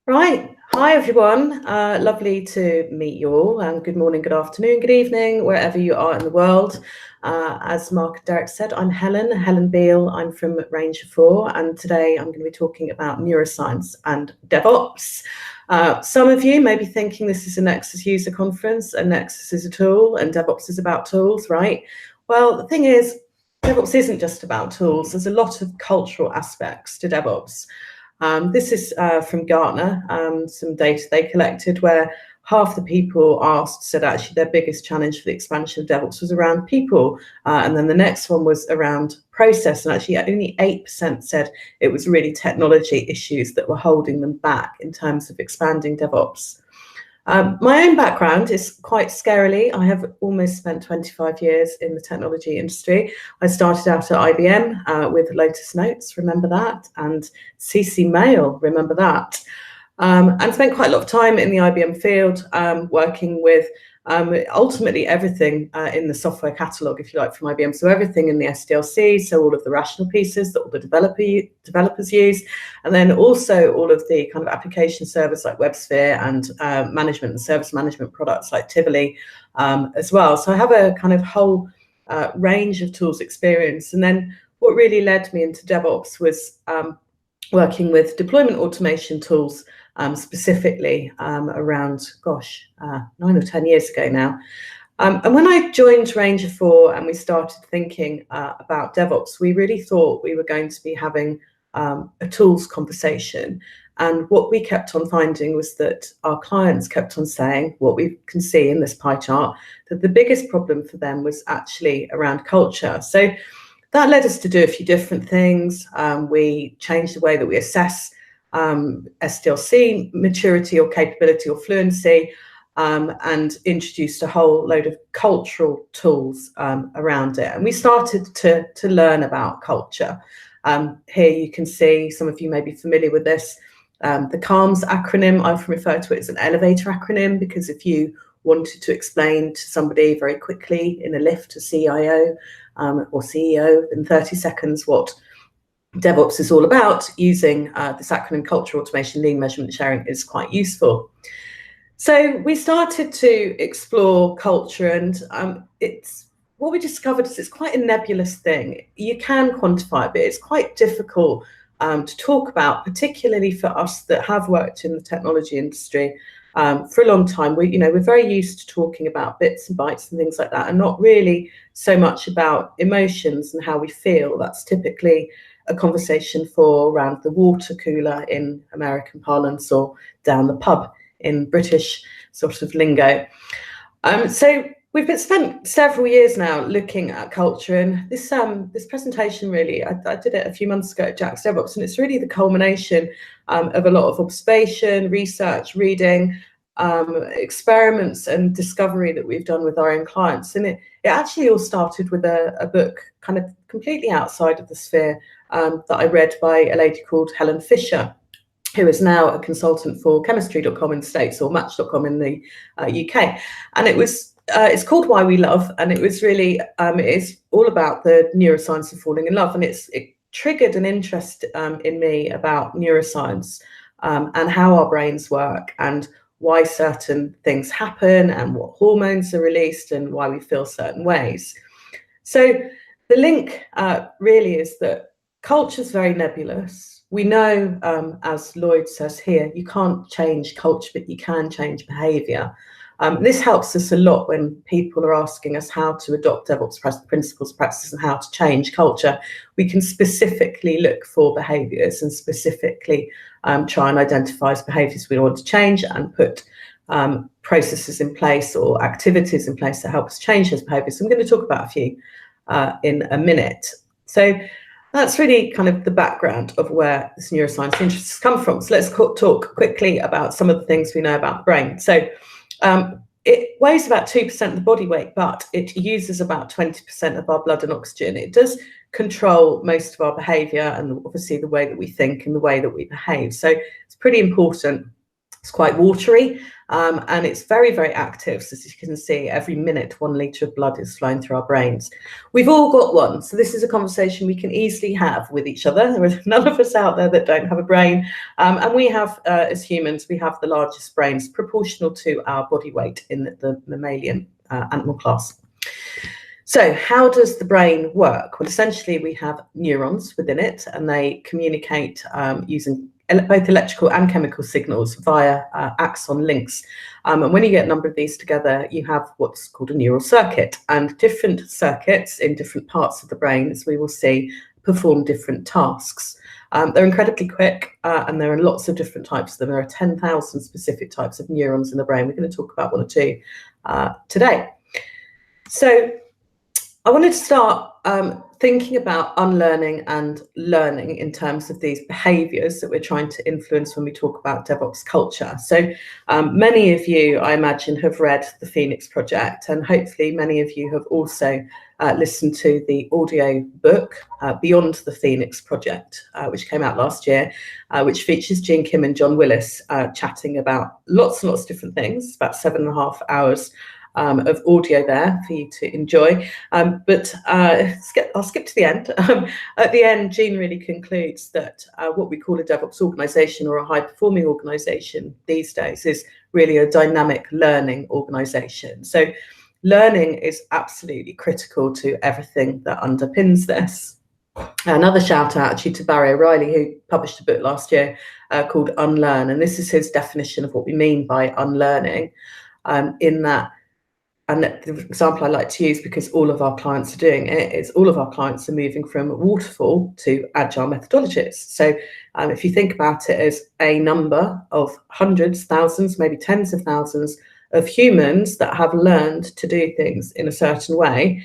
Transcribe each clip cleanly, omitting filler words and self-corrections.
Right. Hi, everyone. Lovely to meet you all. Good morning, good afternoon, good evening, wherever you are in the world. As Mark and Derek said, I'm Helen Beal. I'm from Ranger4, and today I'm going to be talking about neuroscience and DevOps. Some of you may be thinking this is a Nexus User Conference, and Nexus is a tool, and DevOps is about tools, right? Well, the thing is, DevOps isn't just about tools. There's a lot of cultural aspects to DevOps. This is from Gartner, some data they collected where half the people asked said actually their biggest challenge for the expansion of DevOps was around people. And then the next one was around process. And actually only 8% said it was really technology issues that were holding them back in terms of expanding DevOps. My own background is quite scarily. I have almost spent 25 years in the technology industry. I started out at IBM with Lotus Notes, remember that, and CC Mail, remember that, and spent quite a lot of time in the IBM field working with ultimately everything in the software catalog, if you like, from IBM. So everything in the SDLC, so all of the rational pieces that all the developers use, and then also all of the kind of application servers like WebSphere and management and service management products like Tivoli as well. So I have a kind of whole range of tools experience. And then what really led me into DevOps was working with deployment automation tools, specifically around, 9 or 10 years ago now. And when I joined Ranger4 and we started thinking about DevOps, we really thought we were going to be having a tools conversation. And what we kept on finding was that our clients kept on saying, what we can see in this pie chart, that the biggest problem for them was actually around culture. So that led us to do a few different things. We changed the way that we assess SDLC maturity or capability or fluency, and introduced a whole load of cultural tools around it. And we started to learn about culture. Here you can see, some of you may be familiar with this, the CALMS acronym. I often refer to it as an elevator acronym, because if you wanted to explain to somebody very quickly in a lift, a CIO or CEO, in 30 seconds what DevOps is all about, using this acronym, Culture Automation Lean Measurement Sharing, is quite useful. So we started to explore culture, and what we discovered is it's quite a nebulous thing. You can quantify it, but it's quite difficult to talk about, particularly for us that have worked in the technology industry for a long time. We're very used to talking about bits and bytes and things like that, and not really so much about emotions and how we feel. That's typically a conversation for around the water cooler in American parlance, or down the pub in British sort of lingo. So we've spent several years now looking at culture, and this presentation really, I did it a few months ago at Jack's DevOps, and it's really the culmination of a lot of observation, research, reading, experiments and discovery that we've done with our own clients. And it actually all started with a book kind of completely outside of the sphere that I read by a lady called Helen Fisher, who is now a consultant for chemistry.com in the States, or match.com in the UK. And it's called Why We Love, and it was really, it's all about the neuroscience of falling in love. And it triggered an interest in me about neuroscience and how our brains work, and why certain things happen, and what hormones are released, and why we feel certain ways. So the link really is that culture is very nebulous. We know, as Lloyd says here, you can't change culture, but you can change behavior. This helps us a lot when people are asking us how to adopt DevOps principles, practices, and how to change culture. We can specifically look for behaviors and specifically try and identify behaviors we want to change, and put processes in place or activities in place that help us change those behaviors. So I'm going to talk about a few in a minute. So that's really kind of the background of where this neuroscience interest has come from. So let's talk quickly about some of the things we know about the brain. So it weighs about 2% of the body weight, but it uses about 20% of our blood and oxygen. It does control most of our behavior, and obviously the way that we think and the way that we behave. So it's pretty important. It's quite watery, and it's very, very active. So as you can see, every minute 1 litre of blood is flowing through our brains. We've all got one, so this is a conversation we can easily have with each other. There are none of us out there that don't have a brain, and we have, as humans, we have the largest brains proportional to our body weight in the mammalian animal class. So how does the brain work? Well, essentially we have neurons within it, and they communicate using both electrical and chemical signals via axon links. And when you get a number of these together, you have what's called a neural circuit, and different circuits in different parts of the brain, as we will see, perform different tasks. They're incredibly quick, and there are lots of different types of them. There are 10,000 specific types of neurons in the brain. We're going to talk about one or two today. So I wanted to start thinking about unlearning and learning in terms of these behaviours that we're trying to influence when we talk about DevOps culture. So many of you, I imagine, have read the Phoenix Project, and hopefully many of you have also listened to the audio book Beyond the Phoenix Project, which came out last year, which features Gene Kim and John Willis chatting about lots and lots of different things, about 7.5 hours of audio there for you to enjoy, but I'll skip to the end. At the end, Gene really concludes that what we call a DevOps organisation or a high-performing organisation these days is really a dynamic learning organisation. So learning is absolutely critical to everything that underpins this. Another shout out actually to Barry O'Reilly, who published a book last year called Unlearn, and this is his definition of what we mean by unlearning, in that. And the example I like to use, because all of our clients are doing it, is all of our clients are moving from waterfall to agile methodologies. So if you think about it as a number of hundreds, thousands, maybe tens of thousands of humans that have learned to do things in a certain way,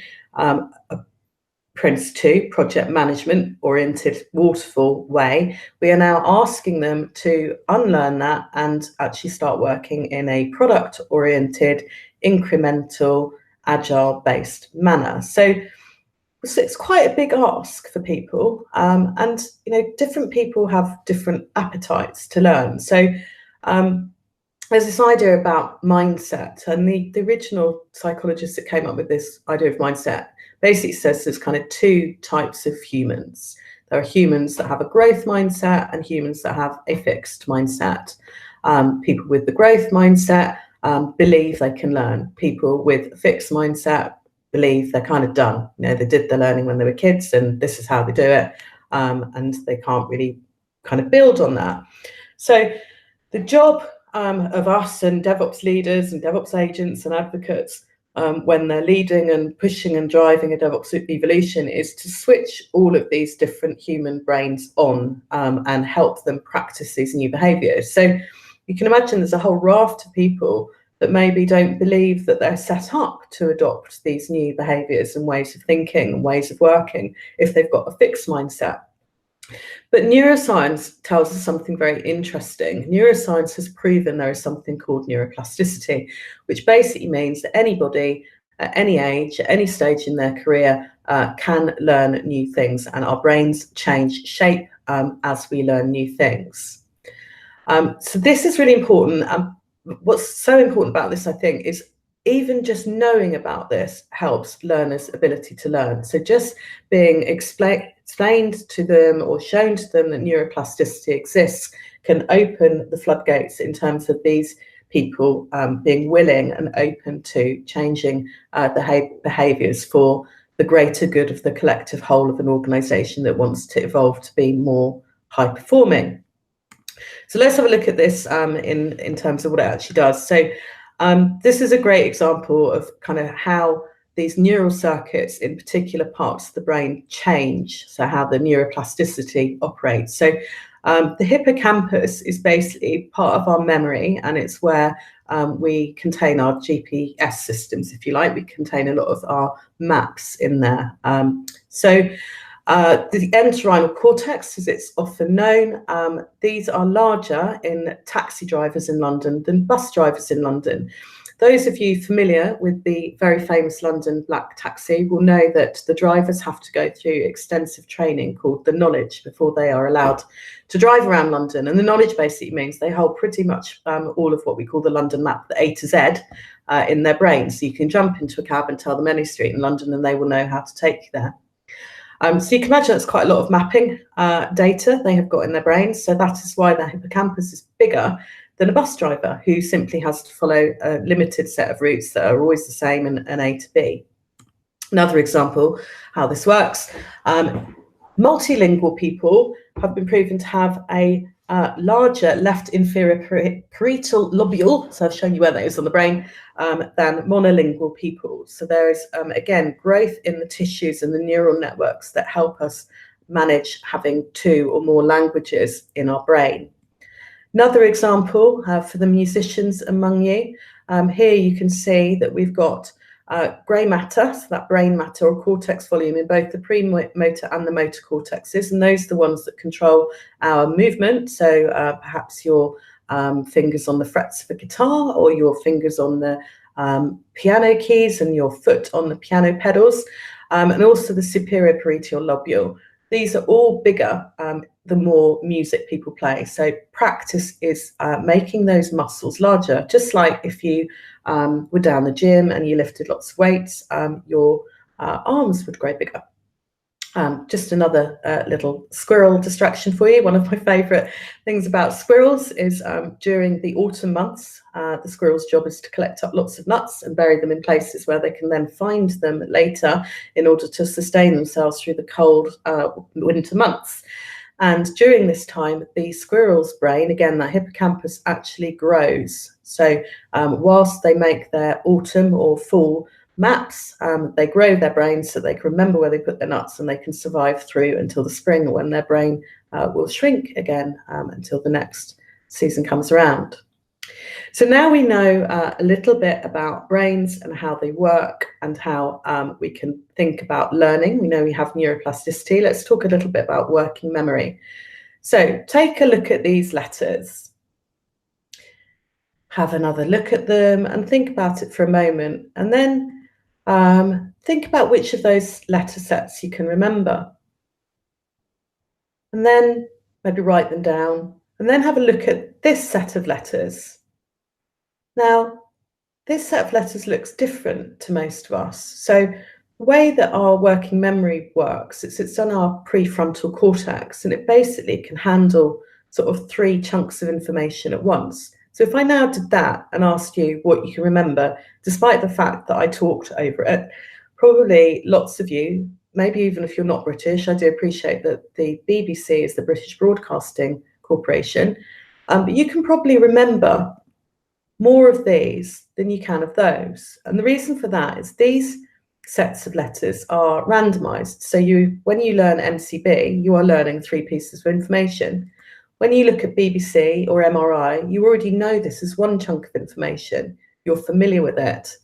Prince 2, project management oriented waterfall way, we are now asking them to unlearn that and actually start working in a product oriented, incremental, agile based manner. So it's quite a big ask for people, and different people have different appetites to learn. So there's this idea about mindset, and the original psychologist that came up with this idea of mindset basically says there's kind of two types of humans. There are humans that have a growth mindset and humans that have a fixed mindset. People with the growth mindset believe they can learn. People with a fixed mindset believe they're kind of done. They did the learning when they were kids and this is how they do it, and they can't really kind of build on that. So the job of us and DevOps leaders and DevOps agents and advocates, when they're leading and pushing and driving a DevOps evolution, is to switch all of these different human brains on and help them practice these new behaviours. So you can imagine there's a whole raft of people that maybe don't believe that they're set up to adopt these new behaviours and ways of thinking and ways of working if they've got a fixed mindset. But neuroscience tells us something very interesting. Neuroscience has proven there is something called neuroplasticity, which basically means that anybody at any age, at any stage in their career, can learn new things, and our brains change shape as we learn new things. So this is really important. What's so important about this, I think, is even just knowing about this helps learners' ability to learn. So just being explained to them or shown to them that neuroplasticity exists can open the floodgates in terms of these people being willing and open to changing behaviours for the greater good of the collective whole of an organisation that wants to evolve to be more high performing. So let's have a look at this in terms of what it actually does. So this is a great example of kind of how these neural circuits in particular parts of the brain change, so how the neuroplasticity operates. So the hippocampus is basically part of our memory, and it's where we contain our GPS systems, if you like. We contain a lot of our maps in there. The entorhinal cortex, as it's often known, these are larger in taxi drivers in London than bus drivers in London. those of you familiar with the very famous London black taxi will know that the drivers have to go through extensive training called the knowledge before they are allowed to drive around London. And the knowledge basically means they hold pretty much all of what we call the London map, the A to Z, in their brain. So you can jump into a cab and tell them any street in London and they will know how to take you there. So you can imagine that's quite a lot of mapping data they have got in their brains. So that is why their hippocampus is bigger than a bus driver who simply has to follow a limited set of routes that are always the same in an A to B. Another example how this works, multilingual people have been proven to have a larger left inferior parietal lobule, so I've shown you where that is on the brain, than monolingual people. So there is, again, growth in the tissues and the neural networks that help us manage having 2 or more languages in our brain. Another example for the musicians among you, here you can see that we've got grey matter, so that brain matter or cortex volume in both the premotor and the motor cortexes, and those are the ones that control our movement. So perhaps your fingers on the frets of a guitar, or your fingers on the piano keys and your foot on the piano pedals, and also the superior parietal lobule. These are all bigger the more music people play. So practice is making those muscles larger, just like if you were down the gym and you lifted lots of weights, your arms would grow bigger. Just another little squirrel distraction for you. One of my favourite things about squirrels is during the autumn months, the squirrel's job is to collect up lots of nuts and bury them in places where they can then find them later in order to sustain themselves through the cold winter months. And during this time, the squirrel's brain, again, that hippocampus actually grows. So whilst they make their autumn or fall maps, they grow their brains so they can remember where they put their nuts and they can survive through until the spring, when their brain will shrink again until the next season comes around. So now we know a little bit about brains and how they work and how we can think about learning. We know we have neuroplasticity. Let's talk a little bit about working memory. So take a look at these letters. Have another look at them and think about it for a moment, and then think about which of those letter sets you can remember. And then maybe write them down, and then have a look at this set of letters. Now, this set of letters looks different to most of us. So the way that our working memory works, it's on our prefrontal cortex, and it basically can handle sort of 3 chunks of information at once. So if I now did that and asked you what you can remember, despite the fact that I talked over it, probably lots of you, maybe even if you're not British, I do appreciate that the BBC is the British Broadcasting Corporation, but you can probably remember more of these than you can of those. And the reason for that is these sets of letters are randomized. So when you learn MCB, you are learning 3 pieces of information. When you look at BBC or MRI, you already know this is 1 chunk of information. You're familiar with it.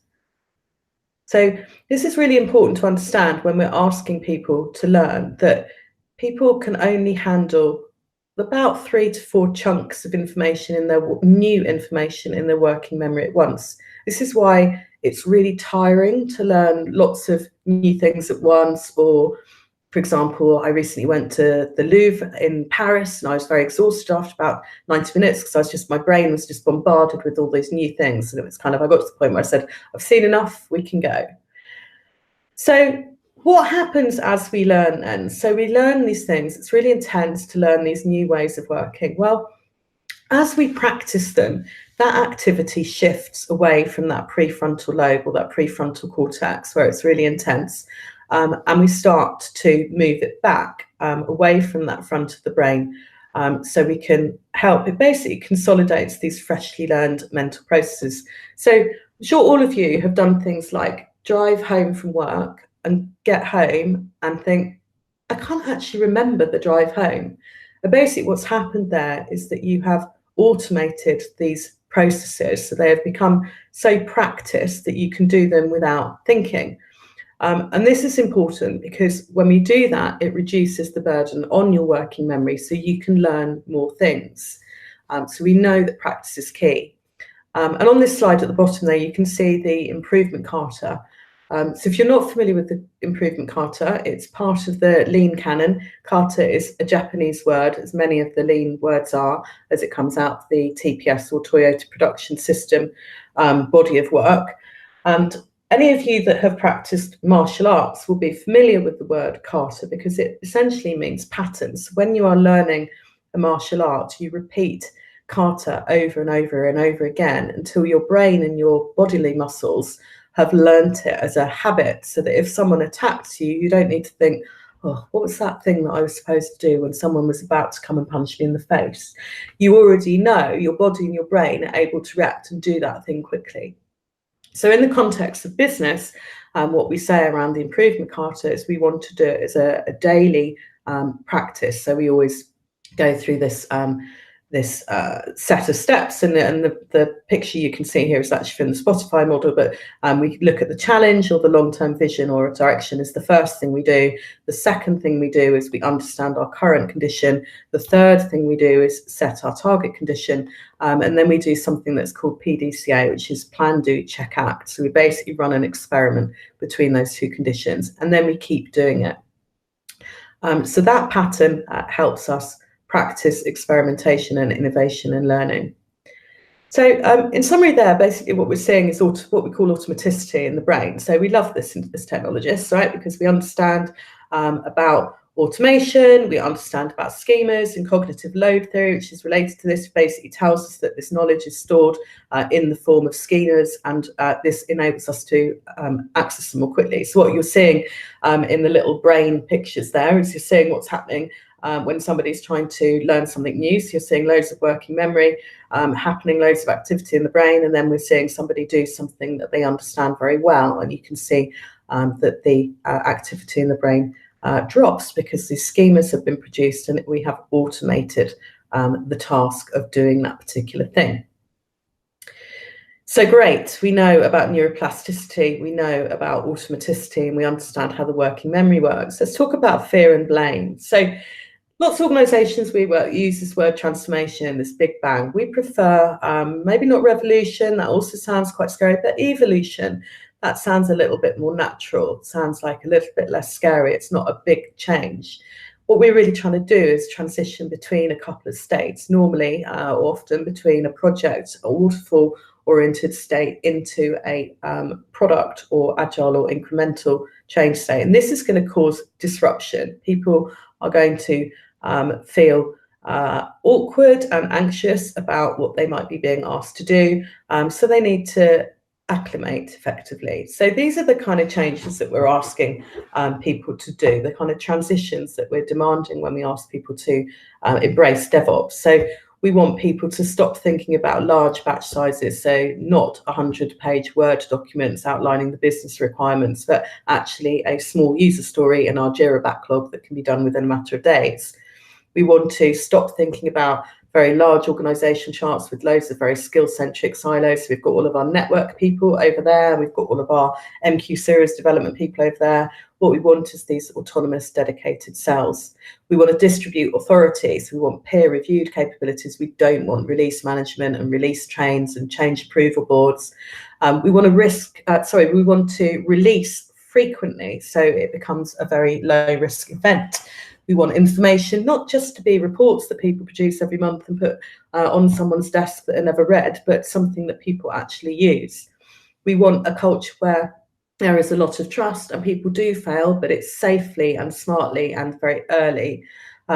So this is really important to understand when we're asking people to learn, that people can only handle about 3 to 4 chunks of information in their new information in their working memory at once. This is why it's really tiring to learn lots of new things at once. Or, for example, I recently went to the Louvre in Paris and I was very exhausted after about 90 minutes because my brain was just bombarded with all these new things. And it was kind of, I got to the point where I said, I've seen enough, we can go. So what happens as we learn then? So we learn these things. It's really intense to learn these new ways of working. Well, as we practice them, that activity shifts away from that prefrontal lobe or that prefrontal cortex where it's really intense. And we start to move it back away from that front of the brain so we can help. It basically consolidates these freshly learned mental processes. So I'm sure all of you have done things like drive home from work and get home and think, I can't actually remember the drive home. But basically what's happened there is that you have automated these processes, so they have become so practiced that you can do them without thinking. And this is important because when we do that, it reduces the burden on your working memory so you can learn more things. So we know that practice is key. And on this slide at the bottom there, you can see the improvement kata. So if you're not familiar with the improvement kata, it's part of the lean canon. Kata is a Japanese word, as many of the lean words are, as it comes out of the TPS or Toyota Production System body of work. And any of you that have practiced martial arts will be familiar with the word kata, because it essentially means patterns. When you are learning a martial art, you repeat kata over and over and over again until your brain and your bodily muscles have learnt it as a habit, so that if someone attacks you, you don't need to think, oh, what was that thing that I was supposed to do when someone was about to come and punch me in the face? You already know, your body and your brain are able to react and do that thing quickly. So in the context of business, what we say around the improvement kata is we want to do it as a daily practice. So we always go through this set of steps, and the picture you can see here is actually from the Spotify model, but we look at the challenge or the long-term vision or direction is the first thing we do. The second thing we do is we understand our current condition. The third thing we do is set our target condition, and then we do something that's called PDCA, which is plan, do, check, act. So we basically run an experiment between those two conditions, and then we keep doing it. So that pattern helps us practice experimentation and innovation and learning. So in summary there, basically what we're seeing is what we call automaticity in the brain. So we love this as technologists, right? Because we understand about automation, we understand about schemas and cognitive load theory, which is related to this. Basically tells us that this knowledge is stored in the form of schemas, and this enables us to access them more quickly. So what you're seeing in the little brain pictures there is you're seeing what's happening when somebody's trying to learn something new. So you're seeing loads of working memory happening, loads of activity in the brain, and then we're seeing somebody do something that they understand very well, and you can see that the activity in the brain drops because these schemas have been produced and we have automated the task of doing that particular thing. So great, we know about neuroplasticity, we know about automaticity, and we understand how the working memory works. Let's talk about fear and blame. So lots of organisations use this word transformation, this big bang. We prefer maybe not revolution, that also sounds quite scary, but evolution. That sounds a little bit more natural. It sounds like a little bit less scary. It's not a big change. What we're really trying to do is transition between a couple of states, normally often between a project, a waterfall-oriented state, into a product or agile or incremental change state. And this is going to cause disruption. People are going to feel awkward and anxious about what they might be being asked to do. So they need to acclimate effectively. So these are the kind of changes that we're asking people to do, the kind of transitions that we're demanding when we ask people to embrace DevOps. So we want people to stop thinking about large batch sizes, so not 100-page Word documents outlining the business requirements, but actually a small user story in our Jira backlog that can be done within a matter of days. We want to stop thinking about very large organisation charts with loads of very skill-centric silos. So we've got all of our network people over there. We've got all of our MQ series development people over there. What we want is these autonomous, dedicated cells. We want to distribute authority. So we want peer-reviewed capabilities. We don't want release management and release trains and change approval boards. We want to release frequently, so it becomes a very low-risk event. We want information not just to be reports that people produce every month and put on someone's desk that are never read, but something that people actually use. We want a culture where there is a lot of trust and people do fail, but it's safely and smartly and very early.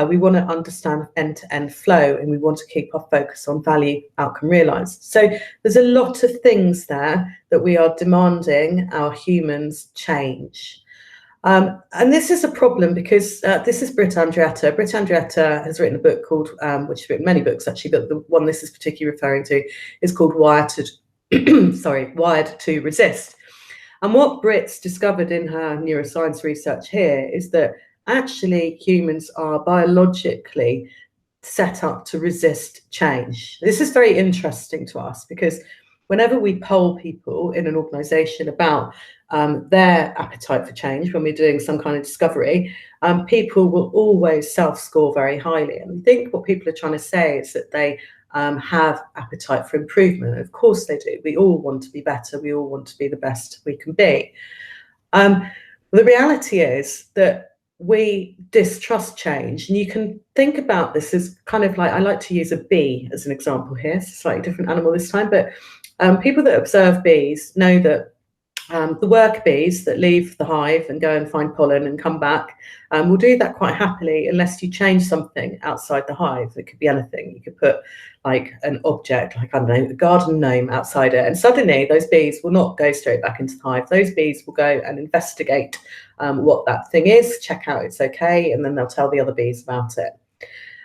We want to understand end-to-end flow, and we want to keep our focus on value outcome realised. So there's a lot of things there that we are demanding our humans change. And this is a problem because this is Britt Andreatta. Britt Andreatta has written a book called, which has written many books actually, but the one this is particularly referring to is called Wired to Resist. And what Britt's discovered in her neuroscience research here is that actually humans are biologically set up to resist change. This is very interesting to us because whenever we poll people in an organisation about their appetite for change, when we're doing some kind of discovery, people will always self-score very highly. And I think what people are trying to say is that they have appetite for improvement. Of course they do. We all want to be better. We all want to be the best we can be. The reality is that we distrust change, and you can think about this as kind of like, I like to use a bee as an example here. It's a slightly different animal this time, but people that observe bees know that the worker bees that leave the hive and go and find pollen and come back will do that quite happily unless you change something outside the hive. It could be anything. You could put like an object, like, I don't know, a garden gnome outside it, and suddenly those bees will not go straight back into the hive. Those bees will go and investigate what that thing is, check out it's okay, and then they'll tell the other bees about it.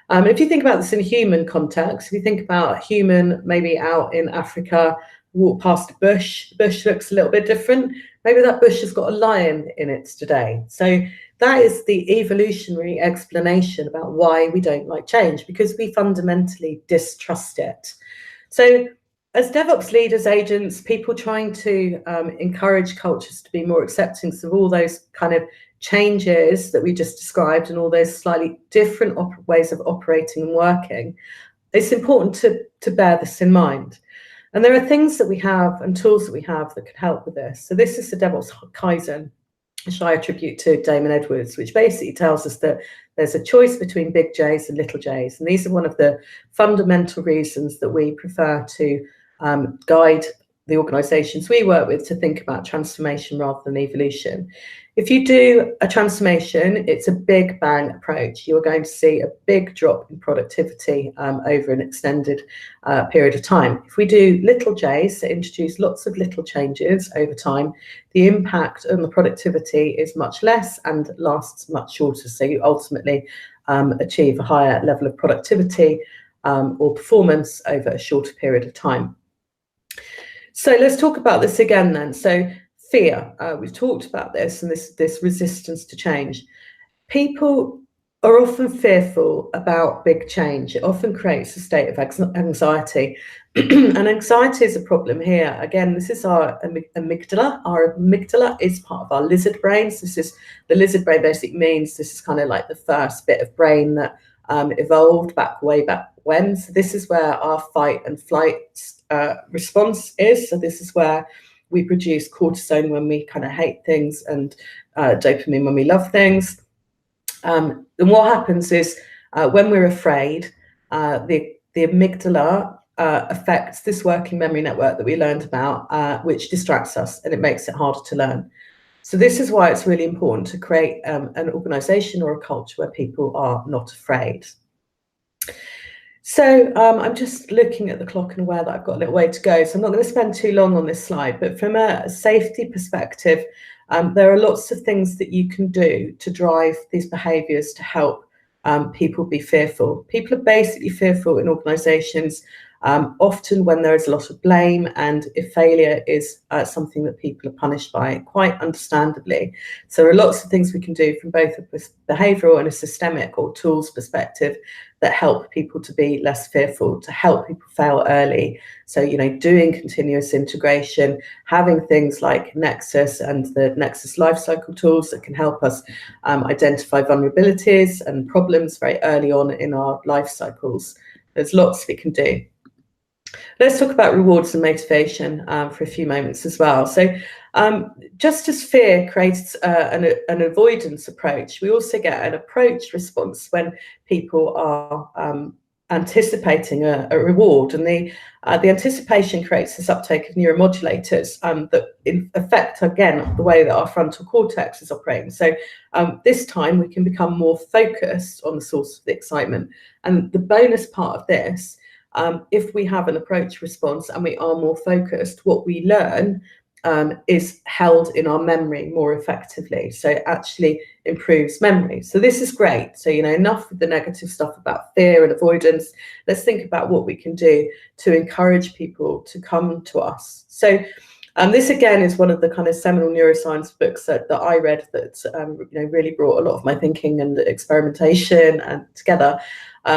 If you think about this in a human context, if you think about a human maybe out in Africa, walk past a bush, the bush looks a little bit different. Maybe that bush has got a lion in it today. So that is the evolutionary explanation about why we don't like change, because we fundamentally distrust it. So as DevOps leaders, agents, people trying to encourage cultures to be more accepting of all those kind of changes that we just described and all those slightly different ways of operating and working, it's important to bear this in mind. And there are things that we have and tools that we have that can help with this. So this is the DevOps Kaizen, which I attribute to Damon Edwards, which basically tells us that there's a choice between big J's and little J's. And these are one of the fundamental reasons that we prefer to guide the organizations we work with to think about transformation rather than evolution. If you do a transformation, it's a big bang approach. You're going to see a big drop in productivity over an extended period of time. If we do little J's, so introduce lots of little changes over time, the impact on the productivity is much less and lasts much shorter. So you ultimately achieve a higher level of productivity or performance over a shorter period of time. So let's talk about this again then. So fear, we've talked about this and this resistance to change. People are often fearful about big change. It often creates a state of anxiety. And anxiety is a problem here. Again, this is our amygdala. Our amygdala is part of our lizard brains. This is the lizard brain basically means this is kind of like the first bit of brain that evolved way back when. So this is where our fight and flight response is. So this is where we produce cortisol when we kind of hate things and dopamine when we love things. And what happens is when we're afraid, the amygdala affects this working memory network that we learned about, which distracts us and it makes it harder to learn. So this is why it's really important to create an organization or a culture where people are not afraid. So I'm just looking at the clock and aware that I've got a little way to go. So I'm not going to spend too long on this slide, but from a safety perspective, there are lots of things that you can do to drive these behaviors to help people be fearful. People are basically fearful in organizations often when there is a lot of blame and if failure is something that people are punished by, quite understandably. So there are lots of things we can do from both a behavioral and a systemic or tools perspective that help people to be less fearful, to help people fail early. So, you know, doing continuous integration, having things like Nexus and the Nexus lifecycle tools that can help us identify vulnerabilities and problems very early on in our life cycles. There's lots we can do. Let's talk about rewards and motivation for a few moments as well. So just as fear creates an avoidance approach, we also get an approach response when people are anticipating a reward. And the anticipation creates this uptake of neuromodulators that affect, again, the way that our frontal cortex is operating. So this time we can become more focused on the source of the excitement. And the bonus part of this, if we have an approach response and we are more focused, what we learn is held in our memory more effectively. So it actually improves memory. So this is great. So, you know, enough with the negative stuff about fear and avoidance. Let's think about what we can do to encourage people to come to us. So this again is one of the kind of seminal neuroscience books that I read that you know, really brought a lot of my thinking and experimentation and together,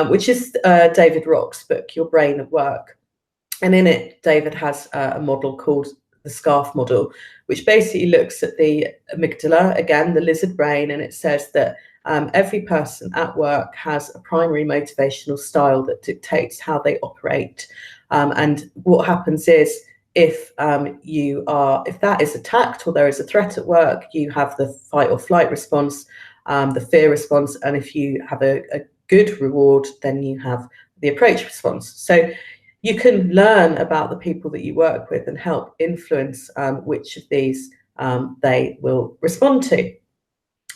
which is David Rock's book, Your Brain at Work. And in it, David has a model called the SCARF model, which basically looks at the amygdala, again, the lizard brain, and it says that Every person at work has a primary motivational style that dictates how they operate. And what happens is, if that is attacked or there is a threat at work, you have the fight or flight response, the fear response, and if you have a good reward, then you have the approach response. So you can learn about the people that you work with and help influence which of these they will respond to.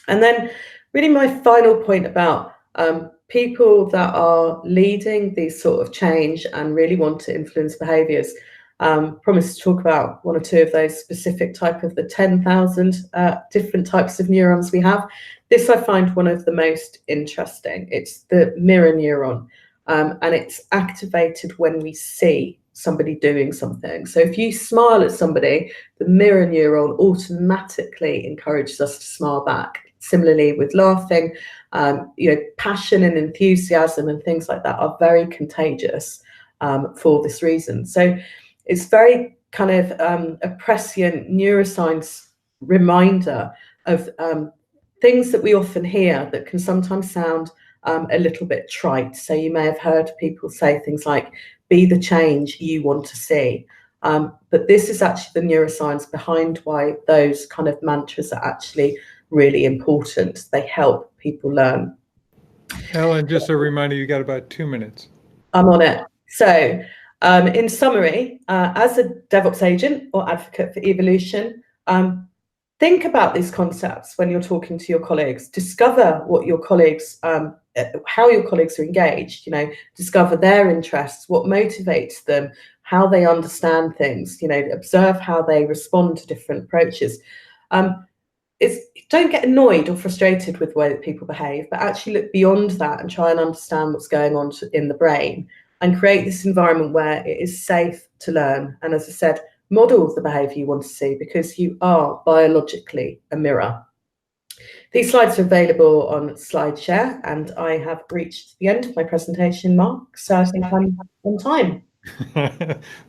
And then really my final point about people that are leading these sort of change and really want to influence behaviours. Promise to talk about one or two of those specific type of the 10,000 different types of neurons we have. This I find one of the most interesting. It's the mirror neuron, and it's activated when we see somebody doing something. So if you smile at somebody, the mirror neuron automatically encourages us to smile back. Similarly with laughing, passion and enthusiasm and things like that are very contagious for this reason. So it's very kind of a prescient neuroscience reminder of things that we often hear that can sometimes sound a little bit trite. So you may have heard people say things like, be the change you want to see. But this is actually the neuroscience behind why those kind of mantras are actually really important. They help people learn. Helen, just a reminder, you got about 2 minutes. I'm on it. So in summary, as a DevOps agent or advocate for evolution, think about these concepts when you're talking to your colleagues. Discover what your colleagues, how your colleagues are engaged. Discover their interests, what motivates them, how they understand things. Observe how they respond to different approaches. Don't get annoyed or frustrated with the way that people behave, but actually look beyond that and try and understand what's going on in the brain and create this environment where it is safe to learn. And as I said, model the behavior you want to see, because you are biologically a mirror. These slides are available on SlideShare, and I have reached the end of my presentation, Mark, so I think I'm on time.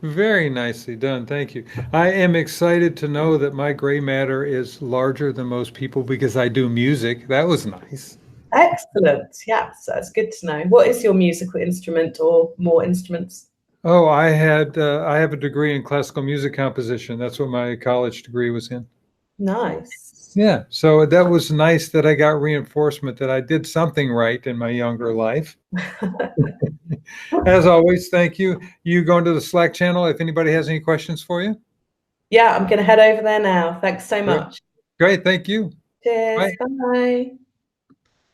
Very nicely done. Thank you. I am excited to know that my gray matter is larger than most people because I do music. That was nice. Excellent. Yeah, so it's good to know. What is your musical instrument or more instruments? Oh, I have a degree in classical music composition. That's what my college degree was in. Nice. Yeah, so that was nice that I got reinforcement that I did something right in my younger life. As always, thank you. You go into the Slack channel if anybody has any questions for you. Yeah, I'm going to head over there now. Thanks so much. Great, thank you. Cheers. Bye.